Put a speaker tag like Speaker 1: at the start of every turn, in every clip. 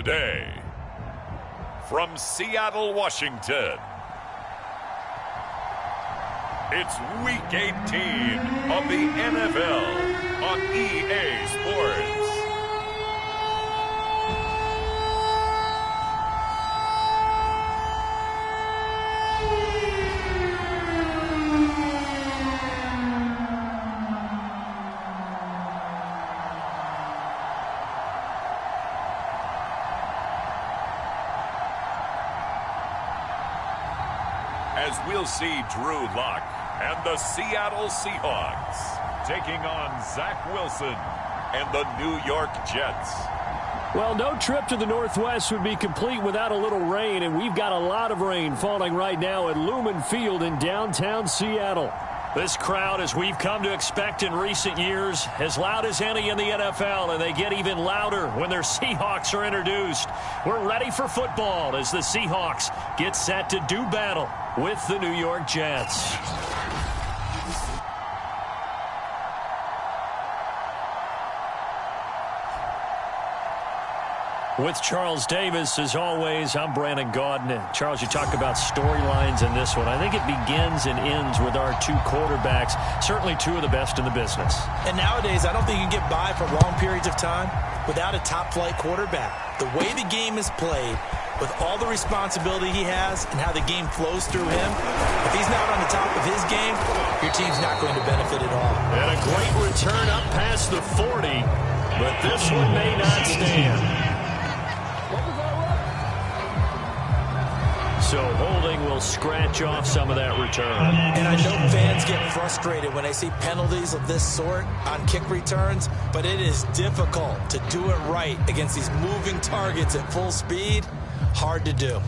Speaker 1: Day. From Seattle, Washington, it's Week 18 of the NFL on EA Sports. As we'll see Drew Lock and the Seattle Seahawks taking on Zach Wilson and the New York Jets.
Speaker 2: Well, no trip to the Northwest would be complete without a little rain, and we've got a lot of rain falling right now at Lumen Field in downtown Seattle. This crowd, as we've come to expect in recent years, as loud as any in the NFL, and they get even louder when their Seahawks are introduced. We're ready for football as the Seahawks get set to do battle with the New York Jets. With Charles Davis, as always, I'm Brandon Gaudin. Charles, you talk about storylines in this one. I think it begins and ends with our two quarterbacks, certainly two of the best in the business.
Speaker 3: And nowadays, I don't think you can get by for long periods of time without a top-flight quarterback. The way the game is played, with all the responsibility he has and how the game flows through him, if he's not on the top of his game, your team's not going to benefit at all.
Speaker 2: And a great return up past the 40, but this one may not stand. So holding will scratch off some of that return.
Speaker 3: And I know fans get frustrated when they see penalties of this sort on kick returns, but it is difficult to do it right against these moving targets at full speed. Hard to do.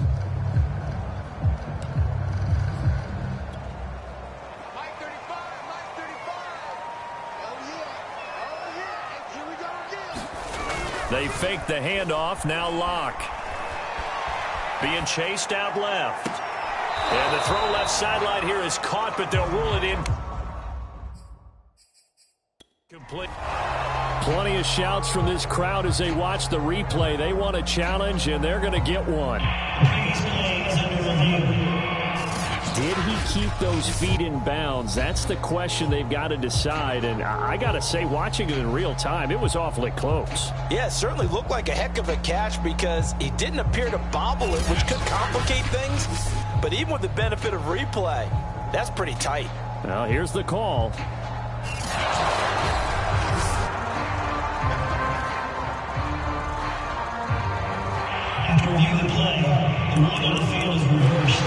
Speaker 2: They fake the handoff, now Lock. Being chased out left. And the throw left sideline here is caught, but they'll rule it in. Complete. Plenty of shouts from this crowd as they watch the replay. They want a challenge, and they're going to get one. Did he keep those feet in bounds? That's the question they've got to decide. And I got to say, watching it in real time, it was awfully close.
Speaker 3: Yeah, it certainly looked like a heck of a catch because he didn't appear to bobble it, which could complicate things. But even with the benefit of replay, that's pretty tight.
Speaker 2: Well, here's the call.
Speaker 4: After review the play, the rule on the field is reversed.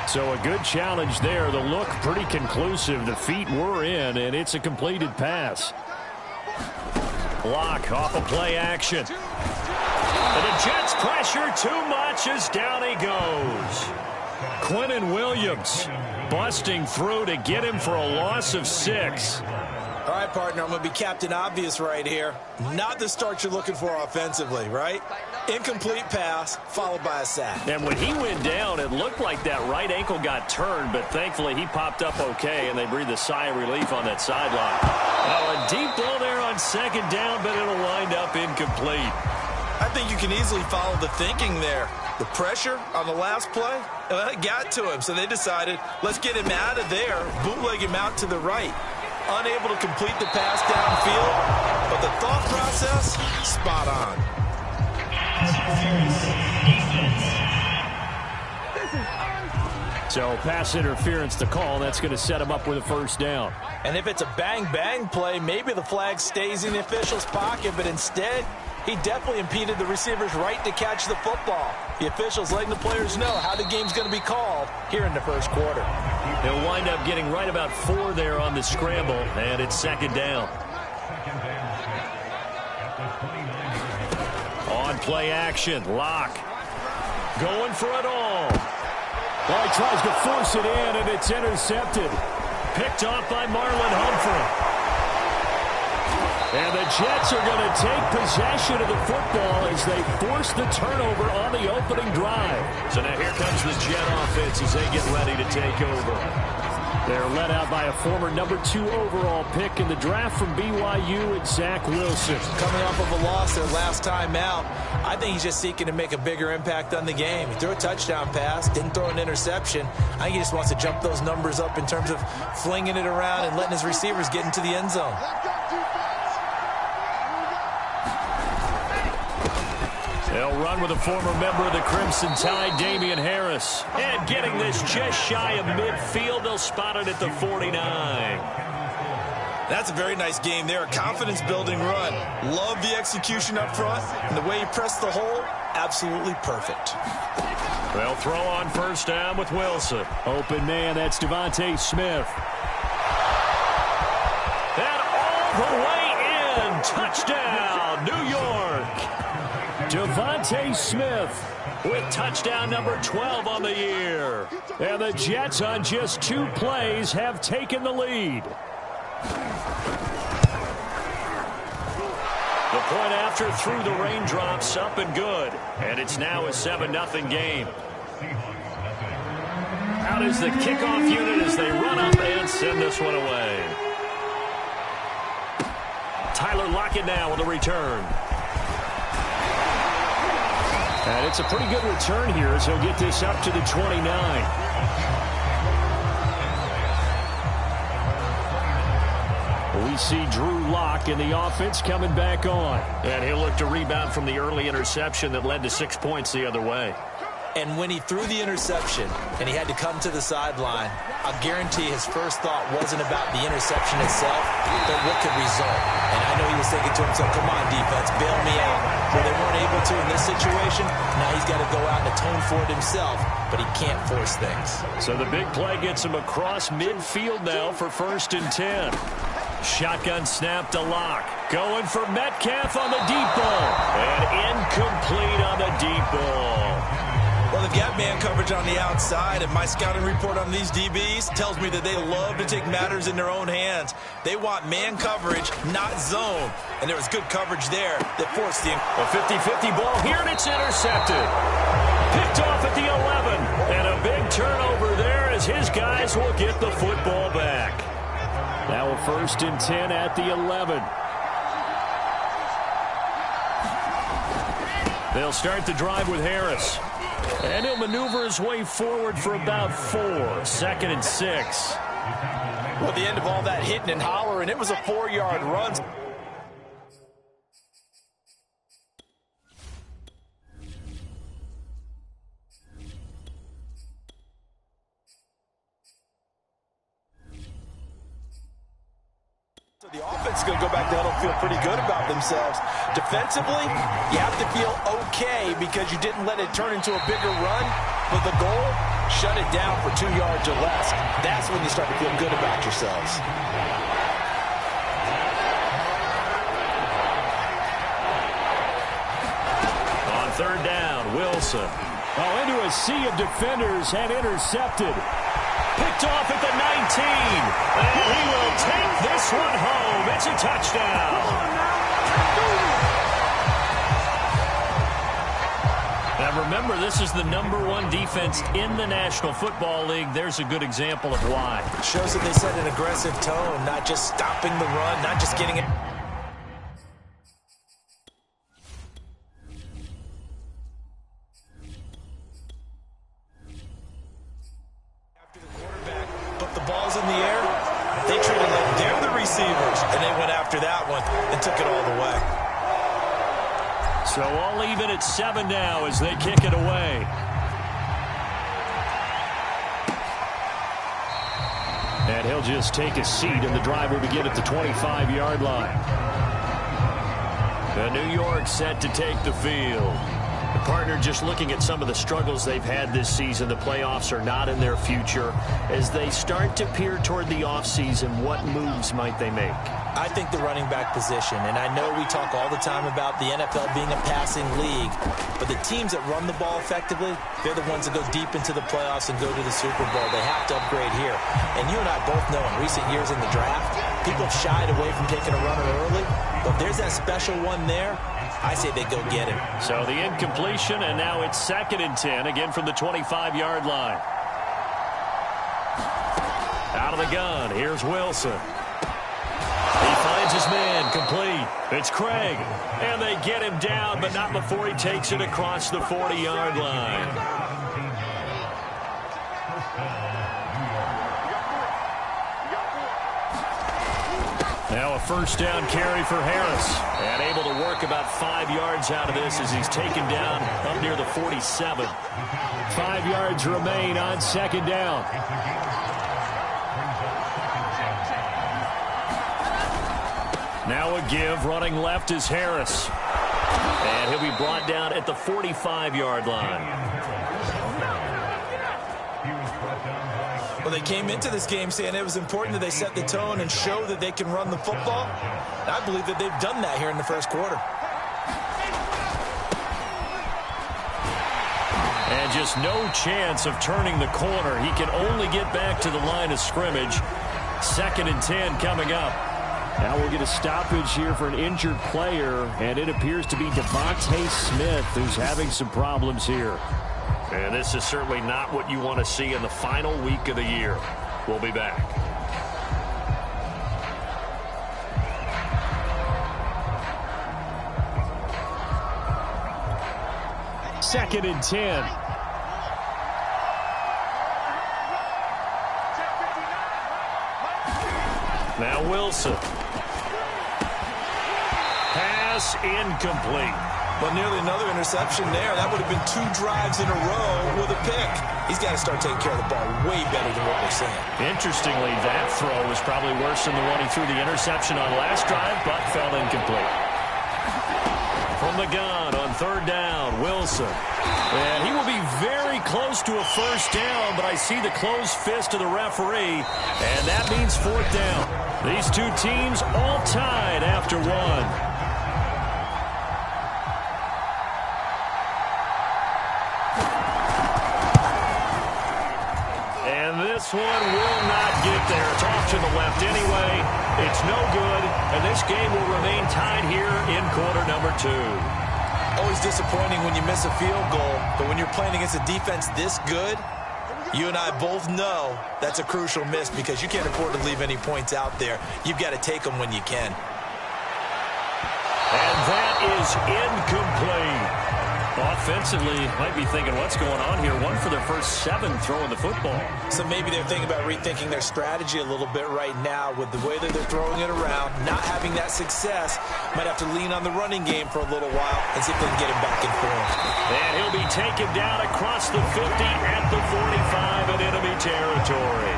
Speaker 2: So a good challenge there. The look pretty conclusive. The feet were in, and it's a completed pass. Lock off a play action. And the Jets pressure too much as down he goes. Quinnen Williams busting through to get him for a loss of 6.
Speaker 3: All right, partner, I'm going to be Captain Obvious right here. Not the start you're looking for offensively, right? Incomplete pass, followed by a sack.
Speaker 2: And when he went down, it looked like that right ankle got turned, but thankfully he popped up okay, and they breathed a sigh of relief on that sideline. Now a deep ball there on second down, but it'll wind up incomplete.
Speaker 3: I think you can easily follow the thinking there. The pressure on the last play, it got to him, so they decided, let's get him out of there, bootleg him out to the right. Unable to complete the pass downfield, but the thought process, spot on.
Speaker 2: So pass interference to call. That's going to set him up with a first down.
Speaker 3: And if it's a bang-bang play, maybe the flag stays in the official's pocket, but instead, he definitely impeded the receiver's right to catch the football. The officials letting the players know how the game's going to be called here in the first quarter.
Speaker 2: They'll wind up getting right about 4 there on the scramble, and it's second down. On play action, Lock. Going for it all. Well, he tries to force it in, and it's intercepted. Picked off by Marlon Humphrey. And the Jets are going to take possession of the football as they force the turnover on the opening drive. So now here comes the Jet offense as they get ready to take over. They're led out by a former #2 overall pick in the draft from BYU, and Zach Wilson.
Speaker 3: Coming off of a loss their last time out, I think he's just seeking to make a bigger impact on the game. He threw a touchdown pass, didn't throw an interception. I think he just wants to jump those numbers up in terms of flinging it around and letting his receivers get into the end zone.
Speaker 2: They'll run with a former member of the Crimson Tide, Damian Harris. And getting this just shy of midfield, they'll spot it at the 49.
Speaker 3: That's a very nice game there, a confidence-building run. Love the execution up front, and the way he pressed the hole, absolutely perfect.
Speaker 2: They'll throw on first down with Wilson. Open man, that's Devontae Smith. And all the way in, touchdown, New York. Devontae Smith with touchdown number 12 on the year. And the Jets on just 2 plays have taken the lead. The point after through the raindrops, up and good. And it's now a 7-0 game. Out is the kickoff unit as they run up and send this one away. Tyler Lockett now with a return. And it's a pretty good return here as he'll get this up to the 29. We see Drew Lock in the offense coming back on. And he'll look to rebound from the early interception that led to 6 points the other way.
Speaker 3: And when he threw the interception and he had to come to the sideline, I'll guarantee his first thought wasn't about the interception itself, but what could result. And I know he was thinking to himself, come on, defense, bail me out. Well, they weren't able to in this situation. Now he's got to go out and atone for it himself, but he can't force things.
Speaker 2: So the big play gets him across midfield now for 1st and 10. Shotgun snap to Lock. Going for Metcalf on the deep ball. And incomplete on the deep ball.
Speaker 3: Well, they've got man coverage on the outside, and my scouting report on these DBs tells me that they love to take matters in their own hands. They want man coverage, not zone. And there was good coverage there that forced the...
Speaker 2: A 50-50 ball here, and it's intercepted. Picked off at the 11. And a big turnover there as his guys will get the football back. Now a 1st and 10 at the 11. They'll start the drive with Harris. And he'll maneuver his way forward for about 4. 2nd and 6.
Speaker 3: Well, the end of all that hitting and hollering, it was a 4-yard run. So the offense is going to go back to huddle, feel pretty good about themselves. Defensively, you have to feel okay because you didn't let it turn into a bigger run. But the goal, shut it down for 2 yards or less. That's when you start to feel good about yourselves.
Speaker 2: On 3rd down, Wilson. Oh, into a sea of defenders and intercepted. Picked off at the 19. And he will take this one home. It's a touchdown. Now remember, this is the #1 defense in the National Football League. There's a good example of why.
Speaker 3: Shows that they set an aggressive tone, not just stopping the run, not just getting it. After the quarterback put the balls in the air, they treated like they're the receivers, and they went after that one and took it all the way.
Speaker 2: So all even at 7 now as they kick it away. And he'll just take a seat, and the drive will begin at the 25-yard line. The New York set to take the field. The partner just looking at some of the struggles they've had this season. The playoffs are not in their future. As they start to peer toward the offseason, what moves might they make?
Speaker 3: I think the running back position, and I know we talk all the time about the NFL being a passing league, but the teams that run the ball effectively, they're the ones that go deep into the playoffs and go to the Super Bowl. They have to upgrade here. And you and I both know in recent years in the draft, people have shied away from taking a runner early, but if there's that special one there, I say they go get him.
Speaker 2: So the incompletion, and now it's 2nd and 10, again from the 25-yard line. Out of the gun, here's Wilson. He finds his man, complete. It's Craig. And they get him down, but not before he takes it across the 40-yard line. Now a first down carry for Harris. And able to work about 5 yards out of this as he's taken down up near the 47. 5 yards remain on second down. Now a give, running left is Harris. And he'll be brought down at the 45-yard line.
Speaker 3: Well, they came into this game saying it was important that they set the tone and show that they can run the football. And I believe that they've done that here in the first quarter.
Speaker 2: And just no chance of turning the corner. He can only get back to the line of scrimmage. 2nd and 10 coming up. Now we'll get a stoppage here for an injured player, and it appears to be Devontae Smith who's having some problems here. And this is certainly not what you want to see in the final week of the year. We'll be back. Second and 10. Now Wilson. Pass incomplete.
Speaker 3: But nearly another interception there. That would have been 2 drives in a row with a pick. He's got to start taking care of the ball way better than what we're saying.
Speaker 2: Interestingly, that throw was probably worse than the one he threw the interception on last drive, but fell incomplete. From the gun on 3rd down, Wilson. And he will be very close to a first down, but I see the closed fist of the referee, and that means 4th down. These two teams all tied after 1. This one will not get there. It's off to the left anyway. It's no good, and this game will remain tied here in quarter number 2.
Speaker 3: Always disappointing when you miss a field goal, but when you're playing against a defense this good, you and I both know that's a crucial miss because you can't afford to leave any points out there. You've got to take them when you can.
Speaker 2: And that is incomplete. Offensively, might be thinking, what's going on here? 1 for their first 7 throwing the football.
Speaker 3: So maybe they're thinking about rethinking their strategy a little bit right now with the way that they're throwing it around, not having that success. Might have to lean on the running game for a little while and see if they can get him back in form.
Speaker 2: And he'll be taken down across the 50 at the 45 in enemy territory.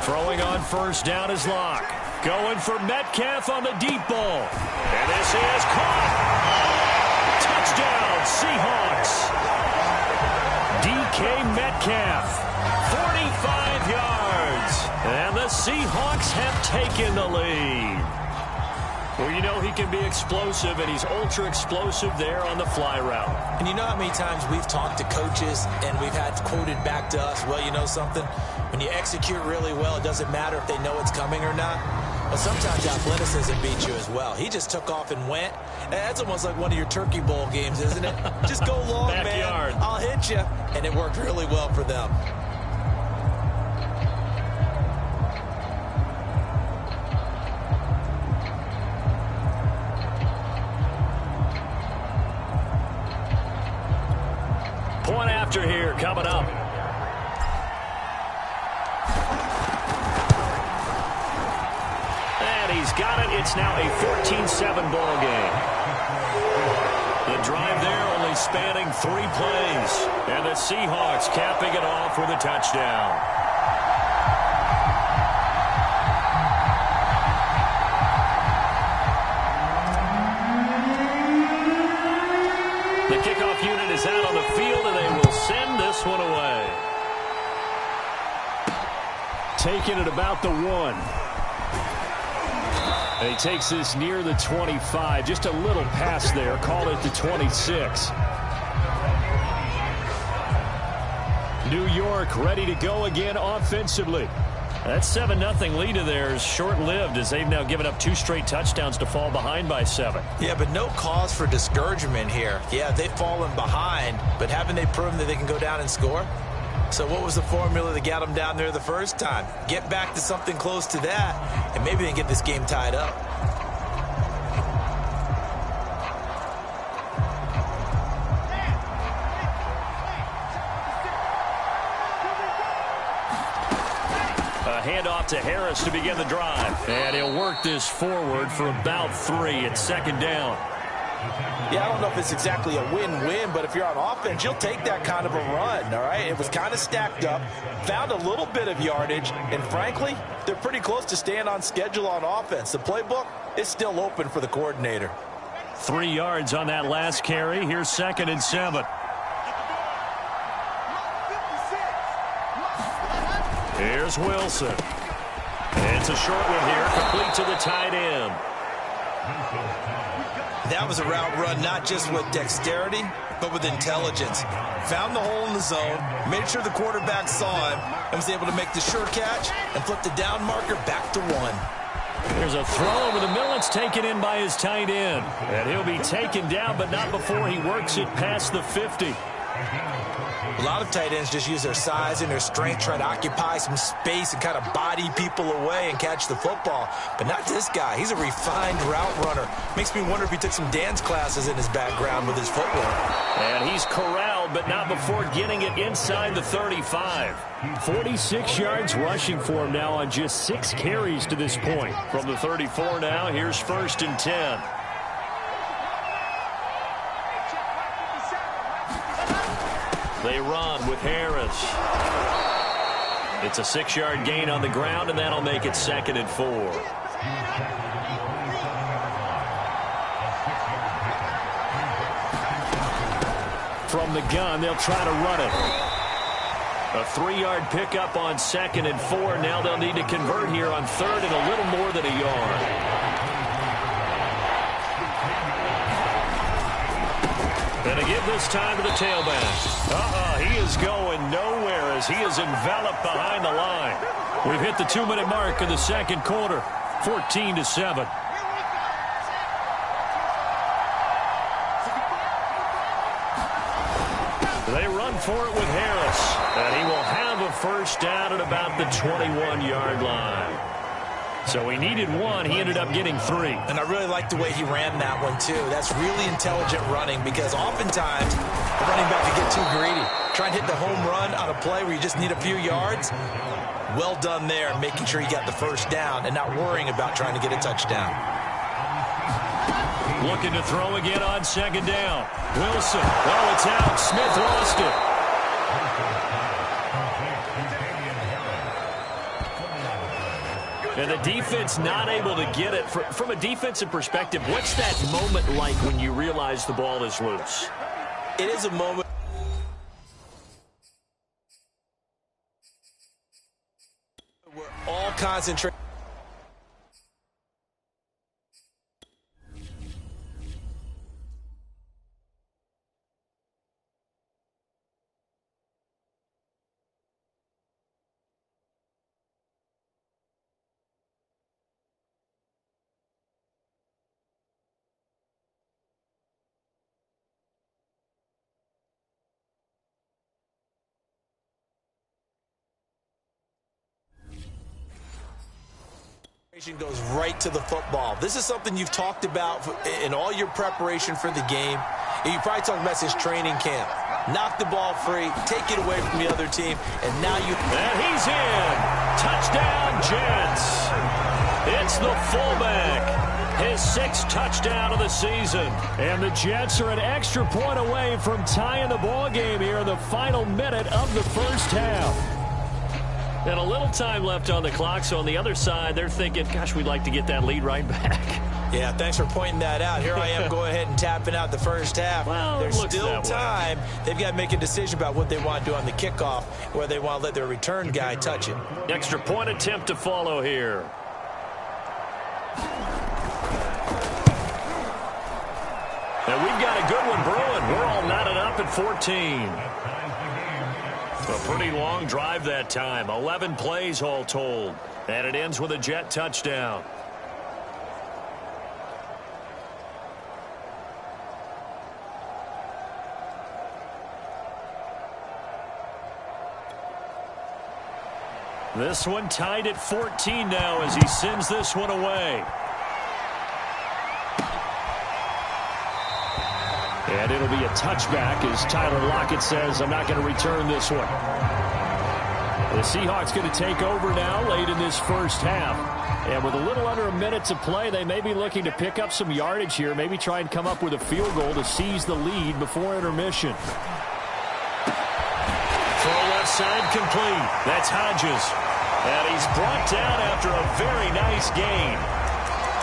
Speaker 2: Throwing on first down is Locke. Going for Metcalf on the deep ball. And this is caught. Touchdown, Seahawks. DK Metcalf, 45 yards. And the Seahawks have taken the lead. Well, you know he can be explosive, and he's ultra-explosive there on the fly route.
Speaker 3: And you know how many times we've talked to coaches, and we've had quoted back to us, well, you know something? When you execute really well, it doesn't matter if they know it's coming or not. But sometimes athleticism beats you as well. He just took off and went. That's almost like one of your Turkey Bowl games, isn't it? Just go long,
Speaker 2: Backyard.
Speaker 3: man. I'll hit you. And it worked really well for them.
Speaker 2: Point after here coming up. And he's got it. It's now a 14-7 ball game. The drive there only spanning 3 plays. And the Seahawks capping it off with a touchdown. The kickoff unit is out on the field, and they will send this one away. Taking it about the 1. And he takes this near the 25. Just a little pass there. Call it the 26. New York ready to go again offensively. That 7-0 lead of theirs short-lived as they've now given up 2 straight touchdowns to fall behind by 7.
Speaker 3: Yeah, but no cause for discouragement here. Yeah, they've fallen behind, but haven't they proven that they can go down and score? So what was the formula that got them down there the first time? Get back to something close to that, and maybe they can get this game tied up.
Speaker 2: Handoff to Harris to begin the drive. And he'll work this forward for about 3. It's second down.
Speaker 3: Yeah, I don't know if it's exactly a win-win, but if you're on offense, you'll take that kind of a run, all right? It was kind of stacked up, found a little bit of yardage, and frankly, they're pretty close to staying on schedule on offense. The playbook is still open for the coordinator.
Speaker 2: 3 yards on that last carry. Here's 2nd and 7. Here's Wilson. It's a short one here, complete to the tight end.
Speaker 3: That was a route run not just with dexterity, but with intelligence. Found the hole in the zone, made sure the quarterback saw him, and was able to make the sure catch and flip the down marker back to 1.
Speaker 2: There's a throw over the middle. It's taken in by his tight end. And he'll be taken down, but not before he works it past the 50.
Speaker 3: A lot of tight ends just use their size and their strength, try to occupy some space and kind of body people away and catch the football. But not this guy. He's a refined route runner. Makes me wonder if he took some dance classes in his background with his footwork.
Speaker 2: And he's corralled, but not before getting it inside the 35. 46 yards rushing for him now on just 6 carries to this point. From the 34 now, here's 1st and 10. They run with Harris. It's a 6-yard gain on the ground, and that'll make it 2nd and 4. From the gun, they'll try to run it. A 3-yard pickup on 2nd and 4. Now they'll need to convert here on 3rd and a little more than a yard. And a give this time to the tailback. He is going nowhere as he is enveloped behind the line. We've hit the 2-minute mark in the second quarter. 14-7. They run for it with Harris. And he will have a first down at about the 21-yard line. So he needed 1. He ended up getting 3.
Speaker 3: And I really like the way he ran that one, too. That's really intelligent running because oftentimes the running back can get too greedy. Try and hit the home run on a play where you just need a few yards. Well done there, making sure you got the first down and not worrying about trying to get a touchdown.
Speaker 2: Looking to throw again on 2nd down. Wilson. Oh, it's out. Smith lost it. And the defense not able to get it. From a defensive perspective, what's that moment like when you realize the ball is loose?
Speaker 3: It is a moment where all concentration. Goes right to the football. This is something you've talked about in all your preparation for the game. You probably talked about since training camp. Knock the ball free, take it away from the other team, and now you...
Speaker 2: And he's in. Touchdown, Jets. It's the fullback. His 6th touchdown of the season. And the Jets are an extra point away from tying the ball game here in the final minute of the first half. And a little time left on the clock, so on the other side, they're thinking, gosh, we'd like to get that lead right back.
Speaker 3: Yeah, thanks for pointing that out. Here I am going ahead and tapping out the first half.
Speaker 2: Well,
Speaker 3: there's still time. They've got to make a decision about what they want to do on the kickoff, where they want to let their return guy touch it.
Speaker 2: Extra point attempt to follow here. And we've got a good one brewing. We're all knotted up at 14. A pretty long drive that time. 11 plays all told. And it ends with a Jet touchdown. This one tied at 14 now as he sends this one away. And it'll be a touchback as Tyler Lockett says, I'm not going to return this one. The Seahawks going to take over now late in this first half. And with a little under a minute to play, they may be looking to pick up some yardage here, maybe try and come up with a field goal to seize the lead before intermission. Throw left side complete. That's Hodges. And he's brought down after a very nice gain.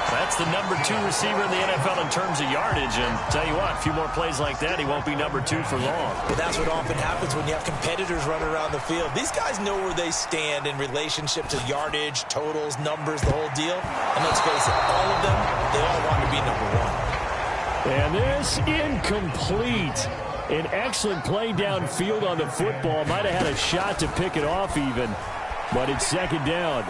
Speaker 2: That's the number 2 receiver in the NFL in terms of yardage. And tell you what, a few more plays like that, he won't be number 2 for long.
Speaker 3: Well, that's what often happens when you have competitors running around the field. These guys know where they stand in relationship to yardage, totals, numbers, the whole deal. And let's face it, all of them, they all want to be number 1.
Speaker 2: And this incomplete. An excellent play downfield on the football. Might have had a shot to pick it off even. But it's second down.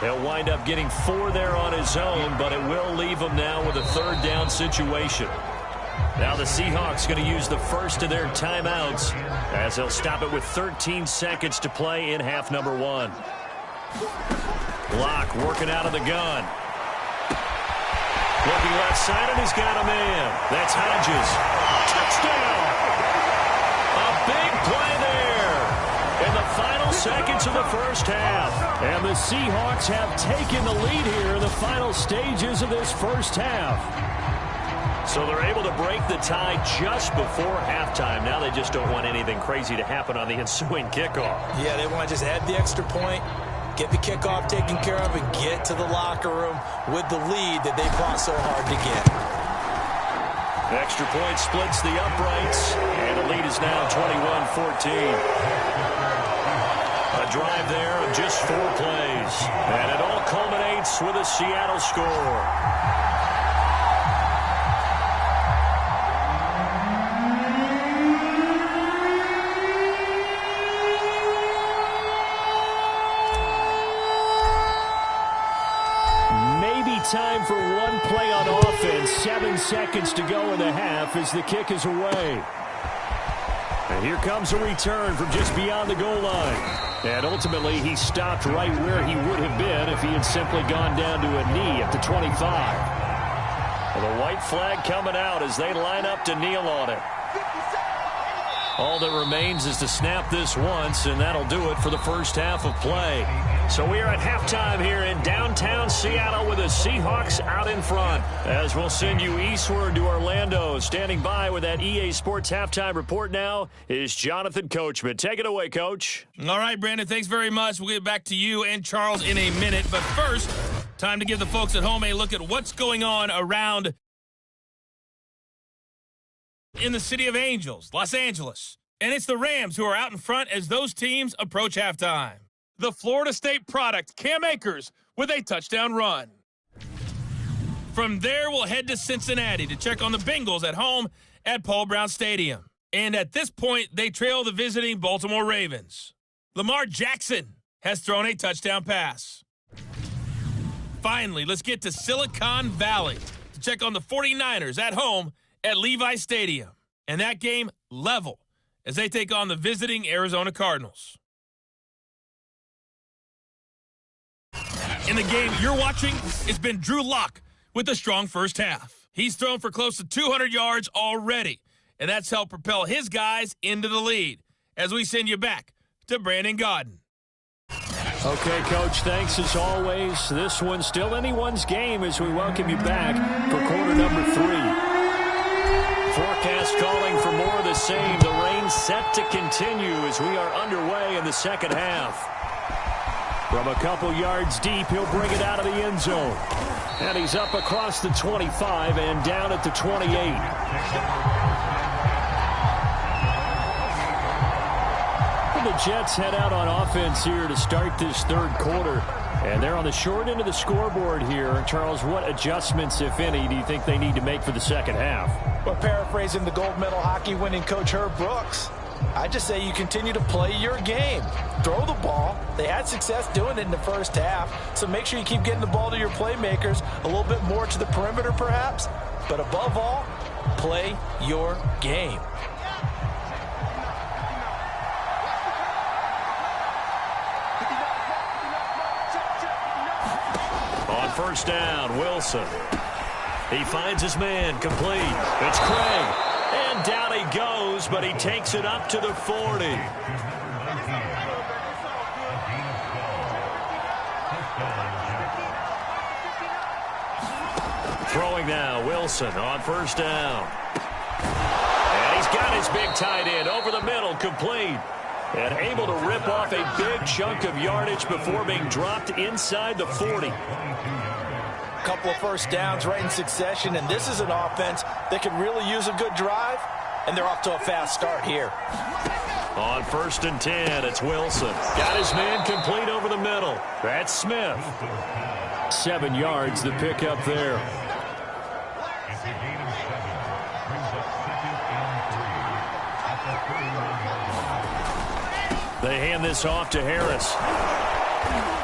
Speaker 2: He'll wind up getting 4 there on his own, but it will leave him now with a third down situation. Now the Seahawks going to use the first of their timeouts as they'll stop it with 13 seconds to play in half number 1. Block working out of the gun. Looking left side, and he's got a man. That's Hodges. Touchdown! A big play there in the final seconds of the first half. And the Seahawks have taken the lead here in the final stages of this first half. So they're able to break the tie just before halftime. Now they just don't want anything crazy to happen on the ensuing kickoff.
Speaker 3: Yeah, they want to just add the extra point, get the kickoff taken care of, and get to the locker room with the lead that they fought so hard to get.
Speaker 2: Extra point splits the uprights, and the lead is now 21-14. A drive there of just 4 plays, and it all culminates with a Seattle score. Time for one play on offense. 7 seconds to go in the half as the kick is away. And here comes a return from just beyond the goal line. And ultimately, he stopped right where he would have been if he had simply gone down to a knee at the 25. Well, the white flag coming out as they line up to kneel on it. All that remains is to snap this once, and that'll do it for the first half of play. So we are at halftime here in downtown Seattle with the Seahawks out in front. As we'll send you eastward to Orlando. Standing by with that EA Sports halftime report now is Jonathan Coachman. Take it away, Coach.
Speaker 5: All right, Brandon, thanks very much. We'll get back to you and Charles in a minute. But first, time to give the folks at home a look at what's going on around in the City of Angels, Los Angeles. And it's the Rams who are out in front as those teams approach halftime. The Florida State product, Cam Akers, with a touchdown run. From there, we'll head to Cincinnati to check on the Bengals at home at Paul Brown Stadium. And at this point, they trail the visiting Baltimore Ravens. Lamar Jackson has thrown a touchdown pass. Finally, let's get to Silicon Valley to check on the 49ers at home at Levi Stadium. And that game level as they take on the visiting Arizona Cardinals. In the game you're watching, it's been Drew Lock with a strong first half. He's thrown for close to 200 yards already, and that's helped propel his guys into the lead. As we send you back to Brandon Gaudin.
Speaker 2: Okay, Coach, thanks as always. This one's still anyone's game as we welcome you back for quarter number 3. Forecast calling for more of the same. The rain set to continue as we are underway in the second half. From a couple yards deep, he'll bring it out of the end zone. And he's up across the 25 and down at the 28. The Jets head out on offense here to start this third quarter. And they're on the short end of the scoreboard here. Charles, what adjustments, if any, do you think they need to make for the second half?
Speaker 3: Well, paraphrasing the gold medal hockey winning coach Herb Brooks, I just say you continue to play your game. Throw the ball. They had success doing it in the first half, so make sure you keep getting the ball to your playmakers, a little bit more to the perimeter perhaps, but above all, play your game.
Speaker 2: On first down, Wilson. He finds his man, complete. It's Craig. And down he goes, but he takes it up to the 40. Throwing now, Wilson on first down. And he's got his big tight end over the middle, complete. And able to rip off a big chunk of yardage before being dropped inside the 40.
Speaker 3: Couple of first downs right in succession, and this is an offense that can really use a good drive, and they're off to a fast start here.
Speaker 2: On first and 10, it's Wilson. Got his man complete over the middle. That's Smith. 7 yards, the pickup there. They hand this off to Harris.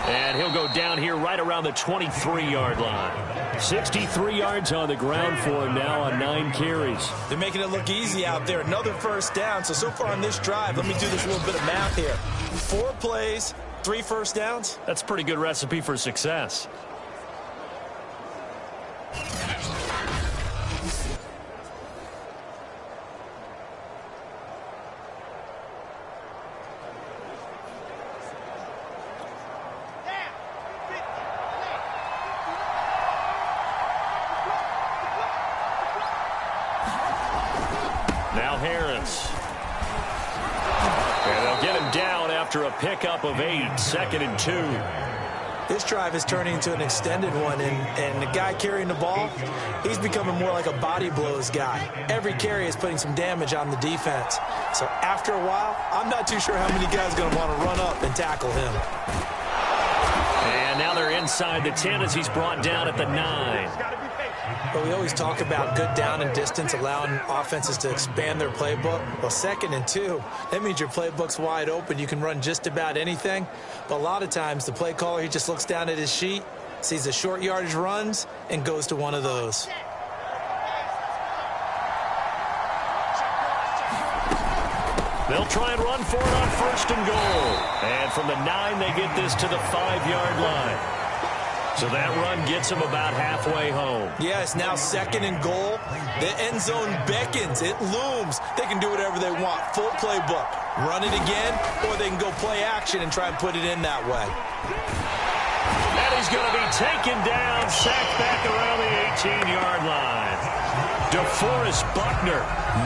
Speaker 2: And he'll go down here right around the 23-yard line. 63 yards on the ground for him now on 9 carries.
Speaker 3: They're making it look easy out there. Another first down. So far on this drive, let me do this little bit of math here. 4 plays, 3 first downs.
Speaker 2: That's a pretty good recipe for success. Now Harris. And they'll get him down after a pickup of 8, 2nd and 2.
Speaker 3: This drive is turning into an extended one, and the guy carrying the ball, he's becoming more like a body blows guy. Every carry is putting some damage on the defense. So after a while, I'm not too sure how many guys are going to want to run up and tackle him.
Speaker 2: And now they're inside the 10 as he's brought down at the 9.
Speaker 3: But we always talk about good down and distance, allowing offenses to expand their playbook. Well, 2nd and 2, that means your playbook's wide open. You can run just about anything. But a lot of times, the play caller, he just looks down at his sheet, sees the short yardage runs, and goes to one of those.
Speaker 2: They'll try and run for it on first and goal. And from the 9, they get this to the 5-yard line. So that run gets them about halfway home.
Speaker 3: Yeah, it's now 2nd and goal. The end zone beckons. It looms. They can do whatever they want. Full playbook. Run it again, or they can go play action and try and put it in that way.
Speaker 2: And he's going to be taken down, sacked back around the 18-yard line. DeForest Buckner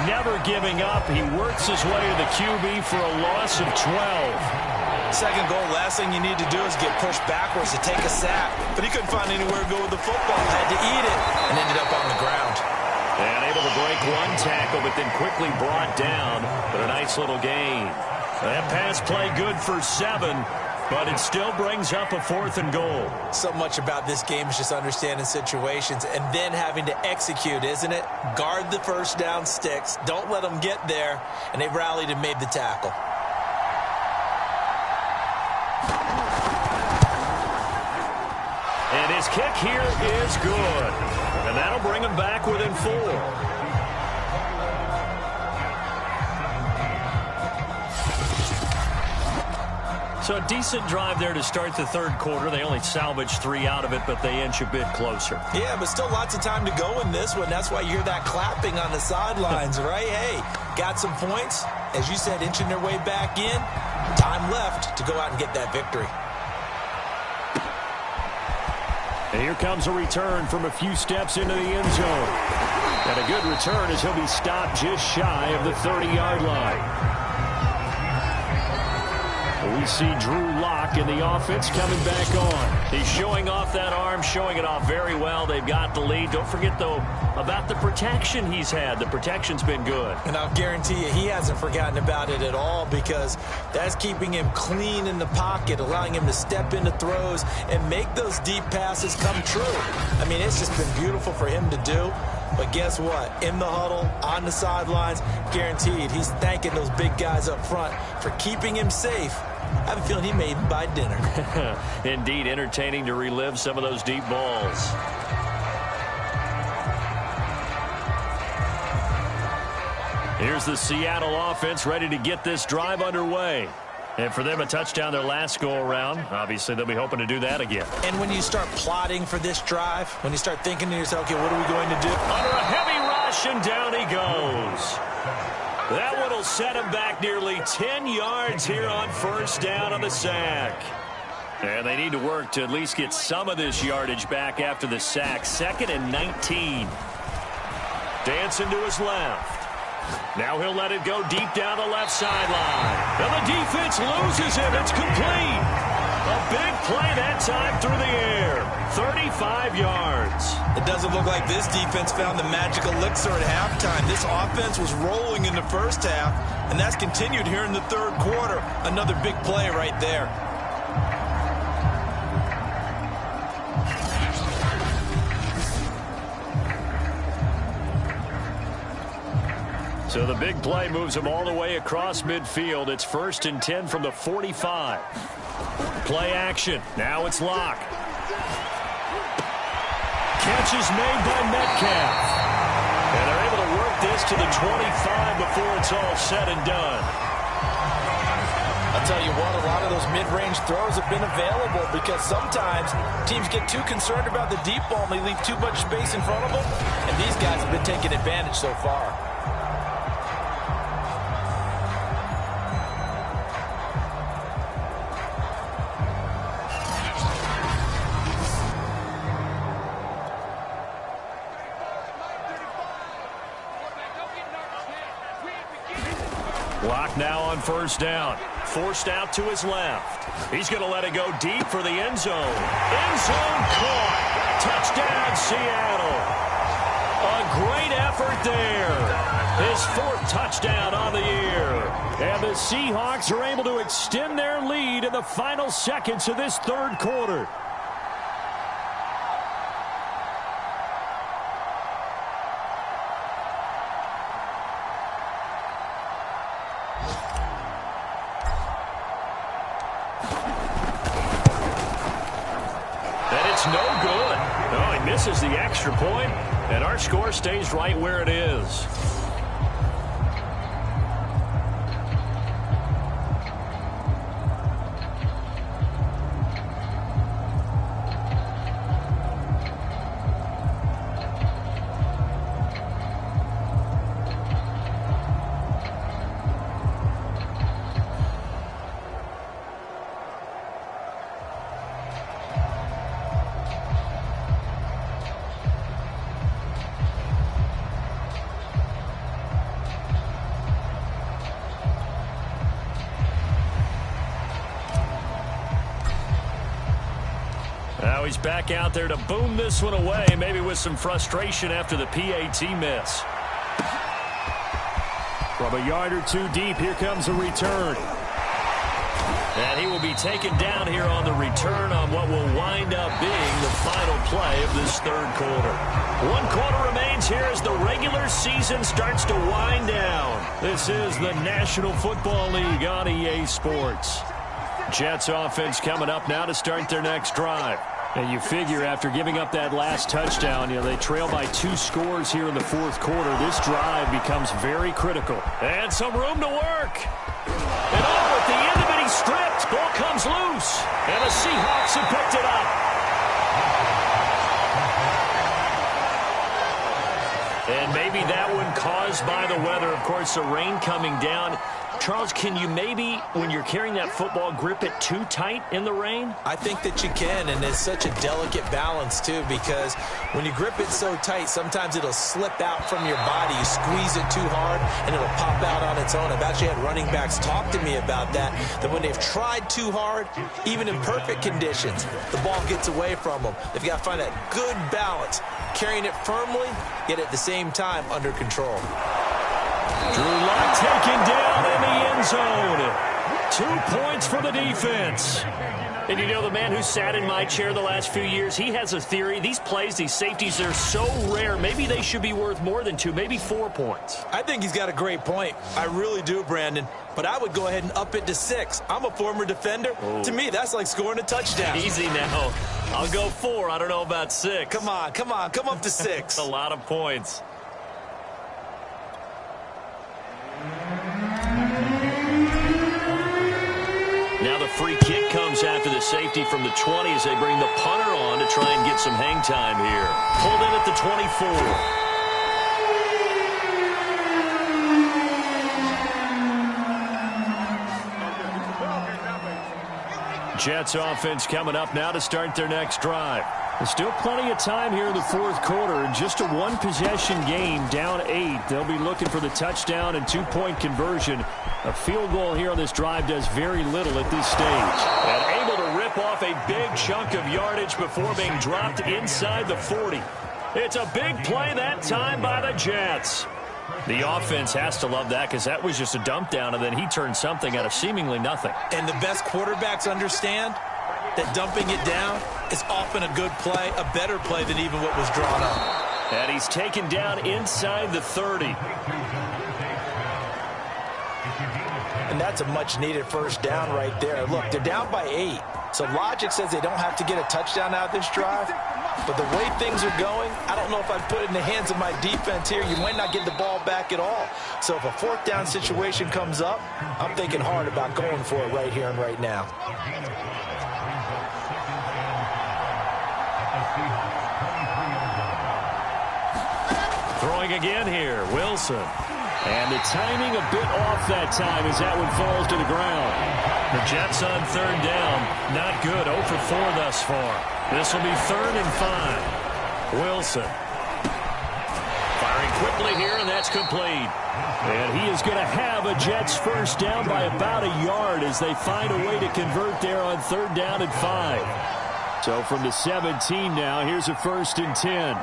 Speaker 2: never giving up. He works his way to the QB for a loss of 12.
Speaker 3: 2nd goal, last thing you need to do is get pushed backwards to take a sack. But he couldn't find anywhere to go with the football. Had to eat it and ended up on the ground.
Speaker 2: And able to break one tackle, but then quickly brought down. But a nice little gain. That pass play good for 7, but it still brings up a 4th and goal.
Speaker 3: So much about this game is just understanding situations and then having to execute, isn't it? Guard the first down sticks. Don't let them get there. And they rallied and made the tackle.
Speaker 2: And his kick here is good. And that'll bring him back within 4. So a decent drive there to start the 3rd quarter. They only salvaged 3 out of it, but they inch a bit closer.
Speaker 3: Yeah, but still lots of time to go in this one. That's why you hear that clapping on the sidelines, right? Hey, got some points. As you said, inching their way back in. Time left to go out and get that victory.
Speaker 2: And here comes a return from a few steps into the end zone. And a good return as he'll be stopped just shy of the 30-yard line. We see Drew Lock clock, and the offense coming back on. He's showing off that arm, showing it off very well. They've got the lead. Don't forget, though, about the protection he's had. The protection's been good.
Speaker 3: And I'll guarantee you he hasn't forgotten about it at all, because that's keeping him clean in the pocket, allowing him to step into throws and make those deep passes come true. I mean, it's just been beautiful for him to do. But guess what? In the huddle, on the sidelines, guaranteed he's thanking those big guys up front for keeping him safe. I have a feeling he may even buy dinner.
Speaker 2: Indeed, entertaining to relive some of those deep balls. Here's the Seattle offense ready to get this drive underway. And for them, a touchdown their last go-around. Obviously, they'll be hoping to do that again.
Speaker 3: And when you start plotting for this drive, when you start thinking to yourself, okay, what are we going to do?
Speaker 2: Under a heavy rush, and down he goes. That one will set him back nearly 10 yards here on first down on the sack. And they need to work to at least get some of this yardage back after the sack. 2nd and 19. Dancing to his left. Now he'll let it go deep down the left sideline. And the defense loses him. It's complete. A big play that time through the air. 35 yards.
Speaker 3: It doesn't look like this defense found the magic elixir at halftime. This offense was rolling in the first half, and that's continued here in the third quarter. Another big play right there.
Speaker 2: So the big play moves him all the way across midfield. It's 1st and 10 from the 45. Play action. Now it's Locke. Catch is made by Metcalf. And they're able to work this to the 25 before it's all said and done.
Speaker 3: I'll tell you what, a lot of those mid-range throws have been available, because sometimes teams get too concerned about the deep ball and they leave too much space in front of them. And these guys have been taking advantage so far.
Speaker 2: Locke now on first down. Forced out to his left. He's going to let it go deep for the end zone. End zone caught. Touchdown, Seattle. A great effort there. His 4th touchdown on the year. And the Seahawks are able to extend their lead in the final seconds of this third quarter. No good. Oh, he misses the extra point, and our score stays right where it is. Now he's back out there to boom this one away, maybe with some frustration after the PAT miss. From a yard or two deep, here comes a return. And he will be taken down here on the return on what will wind up being the final play of this third quarter. 1 quarter remains here as the regular season starts to wind down. This is the National Football League on EA Sports. Jets offense coming up now to start their next drive. And you figure after giving up that last touchdown, they trail by 2 scores here in the fourth quarter. This drive becomes very critical. And some room to work. And at the end of it, he's stripped. Ball comes loose. And the Seahawks have picked it up. And maybe that one caused by the weather. Of course, the rain coming down. Charles, can you maybe, when you're carrying that football, grip it too tight in the rain?
Speaker 3: I think that you can, and it's such a delicate balance, too, because when you grip it so tight, sometimes it'll slip out from your body. You squeeze it too hard, and it'll pop out on its own. I've actually had running backs talk to me about that when they've tried too hard, even in perfect conditions, the ball gets away from them. They've got to find that good balance, carrying it firmly, yet at the same time under control.
Speaker 2: Drew Lock taken down in the end zone. 2 points for the defense. And you know, the man who sat in my chair the last few years, he has a theory. These plays, these safeties, they're so rare. Maybe they should be worth more than 2, maybe 4 points.
Speaker 3: I think he's got a great point. I really do, Brandon. But I would go ahead and up it to 6. I'm a former defender. Oh. To me, that's like scoring a touchdown.
Speaker 2: Easy now. I'll go 4. I don't know about 6.
Speaker 3: Come on. Come up to 6.
Speaker 2: A lot of points. Now the free kick comes after the safety from the 20 as they bring the punter on to try and get some hang time here. Pulled in at the 24. Jets offense coming up now to start their next drive. There's still plenty of time here in the fourth quarter. Just a one-possession game, down 8. They'll be looking for the touchdown and 2-point conversion. A field goal here on this drive does very little at this stage. And able to rip off a big chunk of yardage before being dropped inside the 40. It's a big play that time by the Jets. The offense has to love that because that was just a dump down, and then he turned something out of seemingly nothing.
Speaker 3: And the best quarterbacks understand that dumping it down is often a good play, a better play than even what was drawn up.
Speaker 2: And he's taken down inside the 30.
Speaker 3: And that's a much-needed first down right there. Look, they're down by 8. So logic says they don't have to get a touchdown out of this drive. But the way things are going, I don't know if I'd put it in the hands of my defense here. You might not get the ball back at all. So if a fourth down situation comes up, I'm thinking hard about going for it right here and right now.
Speaker 2: Throwing again here, Wilson. And the timing a bit off that time as that one falls to the ground. The Jets on third down. Not good. 0 for 4 thus far. This will be 3rd and 5. Wilson. Firing quickly here, and that's complete. And he is going to have a Jets first down by about a yard as they find a way to convert there on 3rd down and 5. So from the 17 now, here's a 1st and 10.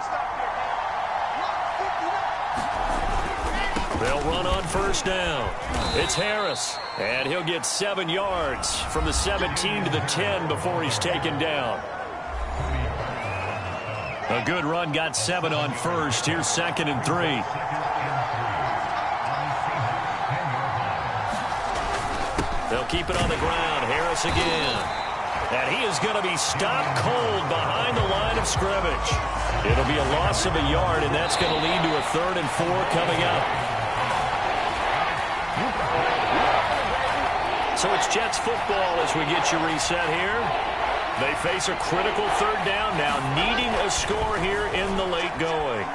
Speaker 2: They'll run on first down. It's Harris, and he'll get 7 yards from the 17 to the 10 before he's taken down. A good run, got 7 on first. Here's 2nd and 3. They'll keep it on the ground. Harris again. And he is going to be stopped cold behind the line of scrimmage. It'll be a loss of a yard, and that's going to lead to a 3rd and 4 coming up. So it's Jets football as we get you reset here. They face a critical 3rd down now, needing a score here in the late going.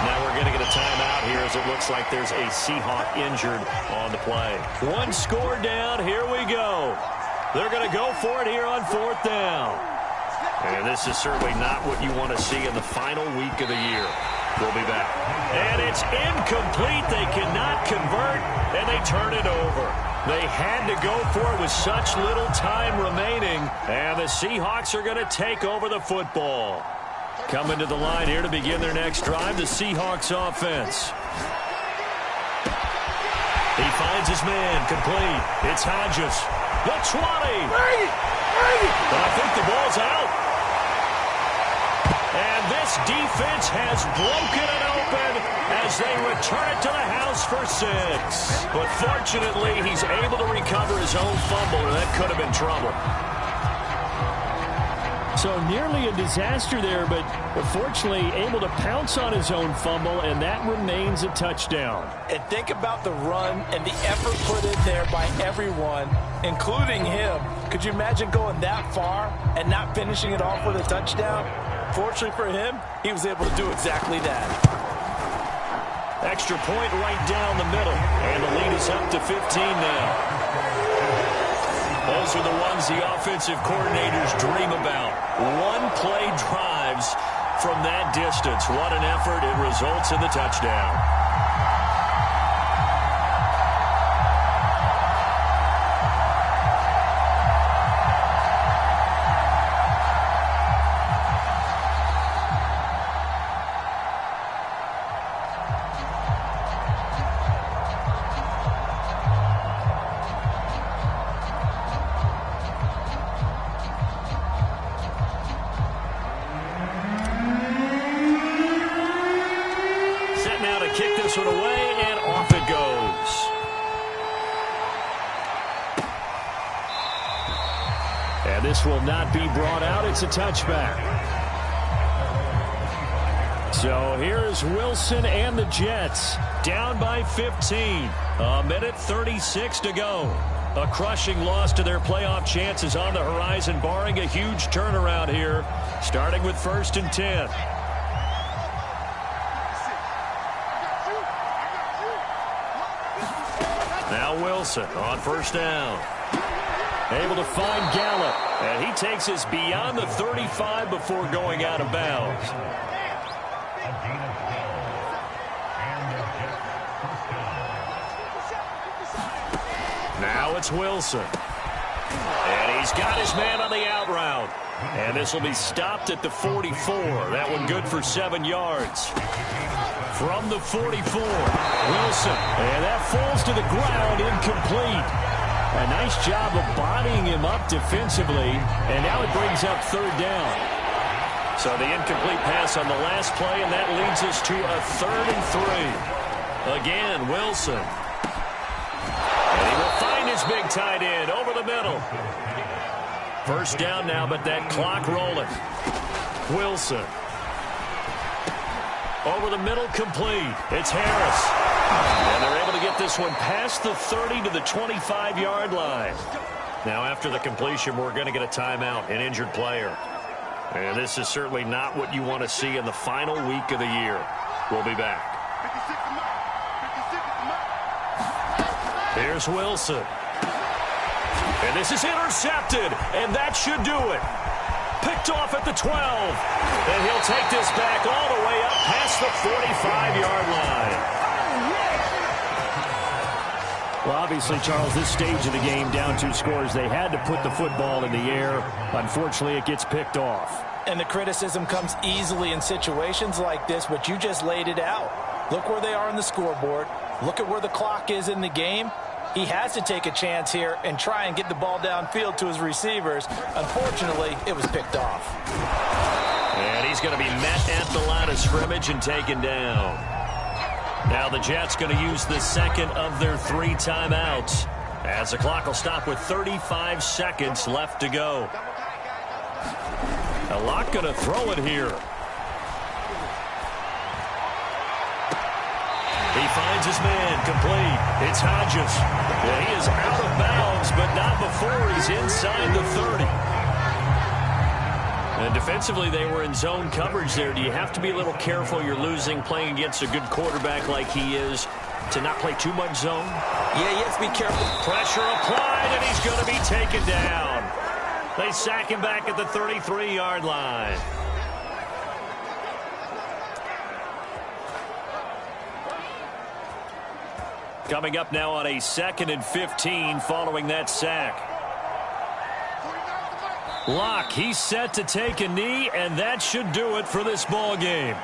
Speaker 2: Now we're going to get a timeout here as it looks like there's a Seahawk injured on the play. 1 score down. Here we go. They're going to go for it here on 4th down. And this is certainly not what you want to see in the final week of the year. We'll be back. And it's incomplete. They cannot convert, and they turn it over. They had to go for it with such little time remaining, and the Seahawks are going to take over the football. Coming to the line here to begin their next drive, the Seahawks offense. He finds his man, complete. It's Hodges. The 20. But I think the ball's out. And this defense has broken it open as they return it to the house for 6. But fortunately, he's able to recover his own fumble, or that could have been trouble. So nearly a disaster there, but fortunately able to pounce on his own fumble, and that remains a touchdown.
Speaker 3: And think about the run and the effort put in there by everyone, including him. Could you imagine going that far and not finishing it off with a touchdown? Fortunately for him, he was able to do exactly that.
Speaker 2: Extra point right down the middle, and the lead is up to 15 now. Those are the ones the offensive coordinators dream about. One-play drives from that distance. What an effort. It results in the touchdown. Kick this one away, and off it goes. And this will not be brought out. It's a touchback. So here's Wilson and the Jets down by 15. A minute 36 to go. A crushing loss to their playoff chances on the horizon, barring a huge turnaround here, starting with 1st and 10. Now Wilson on 1st down. Able to find Gallup. And he takes us beyond the 35 before going out of bounds. Now it's Wilson. And he's got his man on the out route. And this will be stopped at the 44. That one good for 7 yards. From the 44, Wilson. And that falls to the ground, incomplete. A nice job of bodying him up defensively. And now it brings up 3rd down. So the incomplete pass on the last play, and that leads us to a 3rd and 3. Again, Wilson. And he will find his big tight end over the middle. 1st down now, but that clock rolling. Wilson. Over the middle, complete. It's Harris. And they're able to get this one past the 30 to the 25-yard line. Now, after the completion, we're going to get a timeout, an injured player. And this is certainly not what you want to see in the final week of the year. We'll be back. Here's Wilson. And this is intercepted, and that should do it. Picked off at the 12. And he'll take this back all the way up past the 45-yard line. Well, obviously, Charles, this stage of the game, down 2 scores, they had to put the football in the air. Unfortunately, it gets picked off.
Speaker 3: And the criticism comes easily in situations like this, but you just laid it out. Look where they are on the scoreboard. Look at where the clock is in the game. He has to take a chance here and try and get the ball downfield to his receivers. Unfortunately, it was picked off.
Speaker 2: And he's going to be met at the line of scrimmage and taken down. Now the Jets going to use the second of their 3 timeouts, as the clock will stop with 35 seconds left to go. A lot going to throw it here. He finds his man, complete. It's Hodges. Yeah, he is out of bounds, but not before he's inside the 30. And defensively, they were in zone coverage there. Do you have to be a little careful? You're losing, playing against a good quarterback like he is, to not play too much zone?
Speaker 3: Yeah, you have to be careful.
Speaker 2: Pressure applied, and he's going to be taken down. They sack him back at the 33-yard line. Coming up now on a 2nd and 15 following that sack. Locke, he's set to take a knee, and that should do it for this ball game.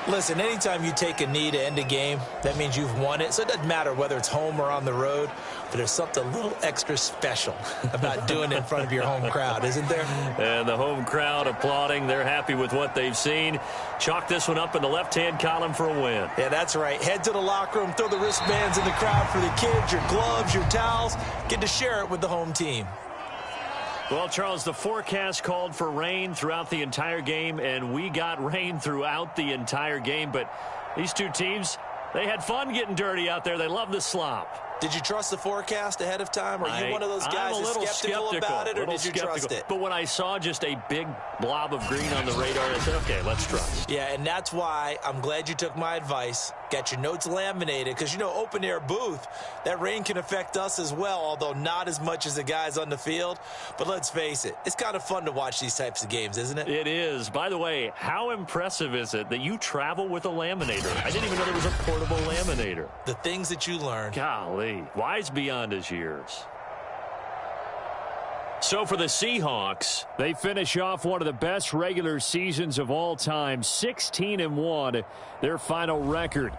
Speaker 3: Listen, anytime you take a knee to end a game, that means you've won it. So it doesn't matter whether it's home or on the road, but there's something a little extra special about doing it in front of your home crowd, isn't there?
Speaker 2: And the home crowd applauding. They're happy with what they've seen. Chalk this one up in the left-hand column for a win.
Speaker 3: Yeah, that's right. Head to the locker room, throw the wristbands in the crowd for the kids, your gloves, your towels. Get to share it with the home team.
Speaker 2: Well, Charles, the forecast called for rain throughout the entire game, and we got rain throughout the entire game. But these two teams, they had fun getting dirty out there. They love the slop.
Speaker 3: Did you trust the forecast ahead of time? Are you one of those guys that's skeptical about it, or did you trust it?
Speaker 2: But when I saw just a big blob of green on the radar, I said, okay, let's trust.
Speaker 3: Yeah, and that's why I'm glad you took my advice. Got your notes laminated, because, open-air booth, that rain can affect us as well, although not as much as the guys on the field. But let's face it, it's kind of fun to watch these types of games, isn't it?
Speaker 2: It is. By the way, how impressive is it that you travel with a laminator? I didn't even know there was a portable laminator.
Speaker 3: The things that you learn.
Speaker 2: Golly, wise beyond his years. So for the Seahawks, they finish off one of the best regular seasons of all time, 16-1, their final record.